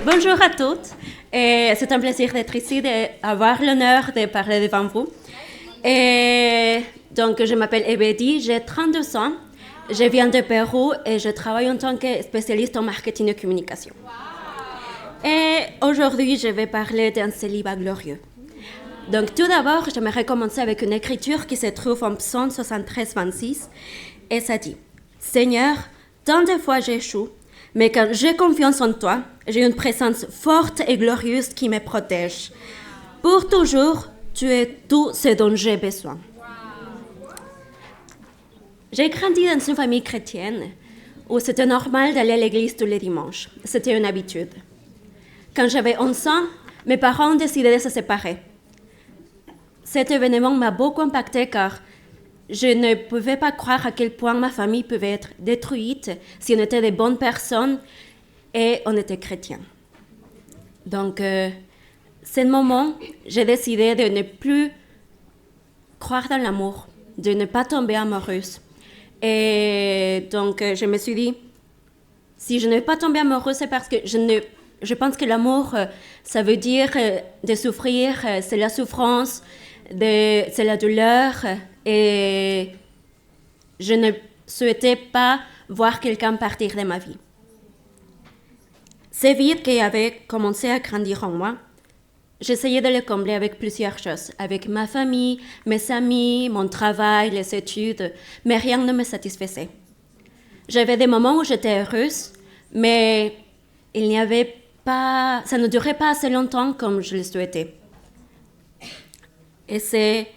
Bonjour à toutes. C'est un plaisir d'être ici, d'avoir l'honneur de parler devant vous. Donc, je m'appelle Ebedi, j'ai 32 ans. Je viens de Pérou et je travaille en tant que spécialiste en marketing et communication. Et aujourd'hui, je vais parler d'un célibat glorieux. Donc, tout d'abord, j'aimerais commencer avec une écriture qui se trouve en Psaume 73, 26. Et ça dit, « Seigneur, tant de fois j'échoue, mais quand j'ai confiance en toi, j'ai une présence forte et glorieuse qui me protège. Pour toujours, tu es tout ce dont j'ai besoin. » J'ai grandi dans une famille chrétienne où c'était normal d'aller à l'église tous les dimanches. C'était une habitude. Quand j'avais 11 ans, mes parents ont décidé de se séparer. Cet événement m'a beaucoup impacté car je ne pouvais pas croire à quel point ma famille pouvait être détruite si on était des bonnes personnes et on était chrétiens. Donc, ce moment, j'ai décidé de ne plus croire dans l'amour, de ne pas tomber amoureuse. Et donc, je me suis dit, si je ne vais pas tomber amoureuse, c'est parce que je pense que l'amour, ça veut dire de souffrir, c'est la souffrance, c'est la douleur. Et je ne souhaitais pas voir quelqu'un partir de ma vie. Ce vide qui avait commencé à grandir en moi, j'essayais de le combler avec plusieurs choses, avec ma famille, mes amis, mon travail, les études, mais rien ne me satisfaisait. J'avais des moments où j'étais heureuse, mais ça ne durait pas assez longtemps comme je le souhaitais. Et c'est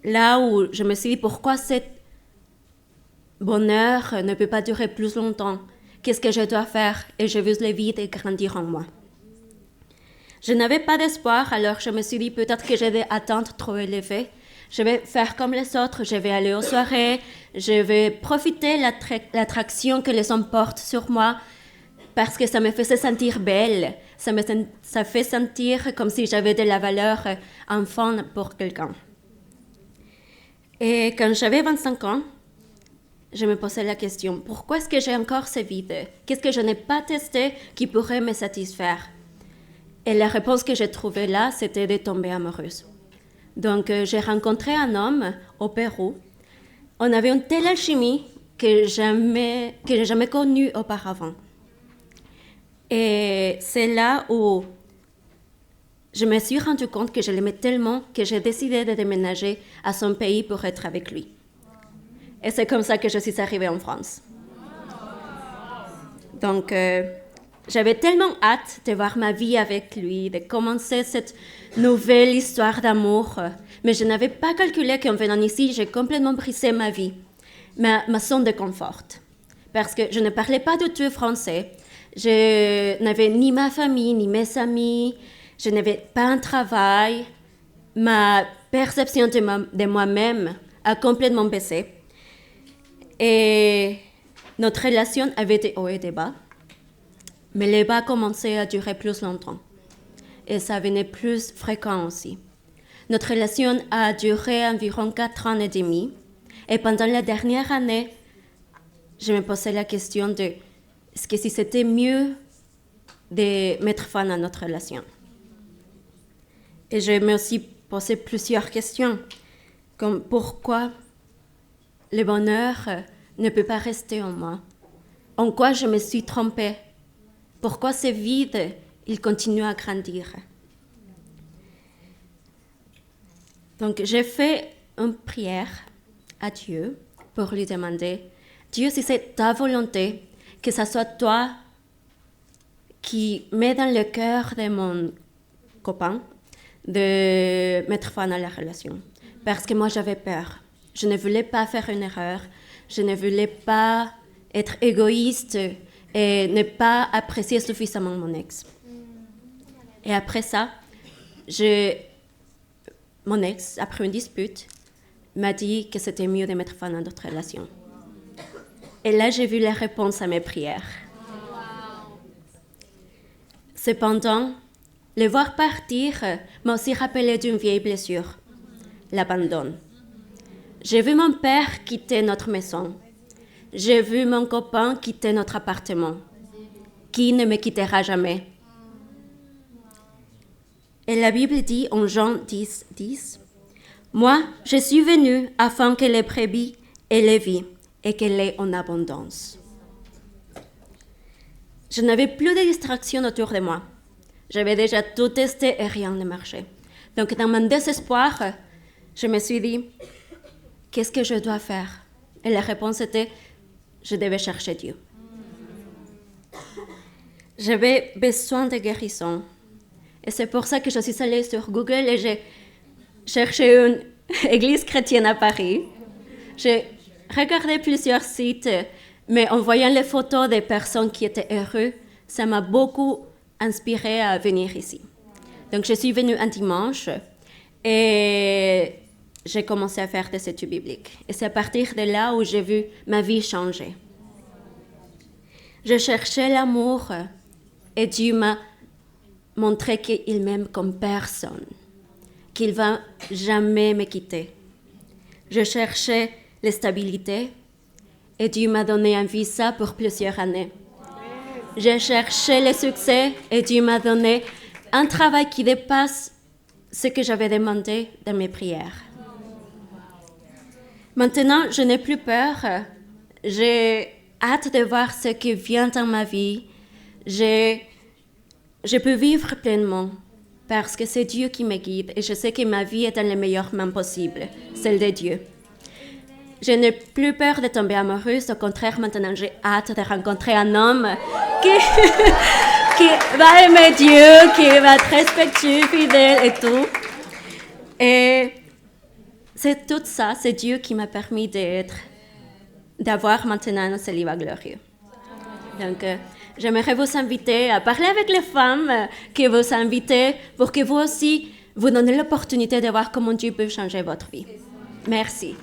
là où je me suis dit, pourquoi ce bonheur ne peut pas durer plus longtemps? Qu'est-ce que je dois faire? Et j'ai vu le vide grandir en moi. Je n'avais pas d'espoir, alors je me suis dit peut-être que j'ai des attentes trop élevées. Je vais faire comme les autres, je vais aller aux soirées, je vais profiter de l'attraction que les hommes portent sur moi parce que ça me faisait sentir belle, ça fait sentir comme si j'avais de la valeur enfant pour quelqu'un. Et quand j'avais 25 ans, je me posais la question, pourquoi est-ce que j'ai encore ce vide? Qu'est-ce que je n'ai pas testé qui pourrait me satisfaire? Et la réponse que j'ai trouvée là, c'était de tomber amoureuse. Donc, j'ai rencontré un homme au Pérou. On avait une telle alchimie que j'ai jamais connue auparavant. Et c'est là où je me suis rendu compte que je l'aimais tellement que j'ai décidé de déménager à son pays pour être avec lui. Et c'est comme ça que je suis arrivée en France. Donc, j'avais tellement hâte de voir ma vie avec lui, de commencer cette nouvelle histoire d'amour. Mais je n'avais pas calculé qu'en venant ici, j'ai complètement brisé ma vie, ma zone de confort. Parce que je ne parlais pas du tout français. Je n'avais ni ma famille, ni mes amis. Je n'avais pas un travail. Ma perception de moi-même a complètement baissé. Et notre relation avait des hauts et des bas. Mais les bas commençaient à durer plus longtemps. Et ça venait plus fréquent aussi. Notre relation a duré environ 4 ans et demi. Et pendant la dernière année, je me posais la question de est-ce que si c'était mieux de mettre fin à notre relation? Et je me suis posé plusieurs questions, comme pourquoi le bonheur ne peut pas rester en moi? En quoi je me suis trompée? Pourquoi ce vide, il continue à grandir? Donc, j'ai fait une prière à Dieu pour lui demander, Dieu, si c'est ta volonté, que ce soit toi qui mets dans le cœur de mon copain de mettre fin à la relation. Parce que moi, j'avais peur. Je ne voulais pas faire une erreur. Je ne voulais pas être égoïste et ne pas apprécier suffisamment mon ex. Et après ça, mon ex, après une dispute, m'a dit que c'était mieux de mettre fin à notre relation. Et là, j'ai vu la réponse à mes prières. Cependant, le voir partir m'a aussi rappelé d'une vieille blessure, l'abandon. J'ai vu mon père quitter notre maison. J'ai vu mon copain quitter notre appartement. Qui ne me quittera jamais? Et la Bible dit en Jean 10, 10, « Moi, je suis venu afin que les brebis aient la vie et qu'elle ait en abondance. » Je n'avais plus de distractions autour de moi. J'avais déjà tout testé et rien ne marchait. Donc, dans mon désespoir, je me suis dit, qu'est-ce que je dois faire? Et la réponse était, je devais chercher Dieu. J'avais besoin de guérison. Et c'est pour ça que je suis allée sur Google et j'ai cherché une église chrétienne à Paris. J'ai regardé plusieurs sites, mais en voyant les photos des personnes qui étaient heureuses, ça m'a beaucoup inspirée à venir ici. Donc, je suis venue un dimanche et j'ai commencé à faire des études bibliques. Et c'est à partir de là où j'ai vu ma vie changer. Je cherchais l'amour et Dieu m'a montré qu'il m'aime comme personne, qu'il ne va jamais me quitter. Je cherchais la stabilité et Dieu m'a donné un visa pour plusieurs années. J'ai cherché le succès et Dieu m'a donné un travail qui dépasse ce que j'avais demandé dans mes prières. Maintenant, je n'ai plus peur. J'ai hâte de voir ce qui vient dans ma vie. Je peux vivre pleinement parce que c'est Dieu qui me guide et je sais que ma vie est dans les meilleures mains possibles, celle de Dieu. Je n'ai plus peur de tomber amoureuse, au contraire, maintenant j'ai hâte de rencontrer un homme qui va aimer Dieu, qui va être respectueux, fidèle et tout. Et c'est tout ça, c'est Dieu qui m'a permis d'avoir maintenant un célibat glorieux. Donc, j'aimerais vous inviter à parler avec les femmes qui vous invitent pour que vous aussi vous donnez l'opportunité de voir comment Dieu peut changer votre vie. Merci.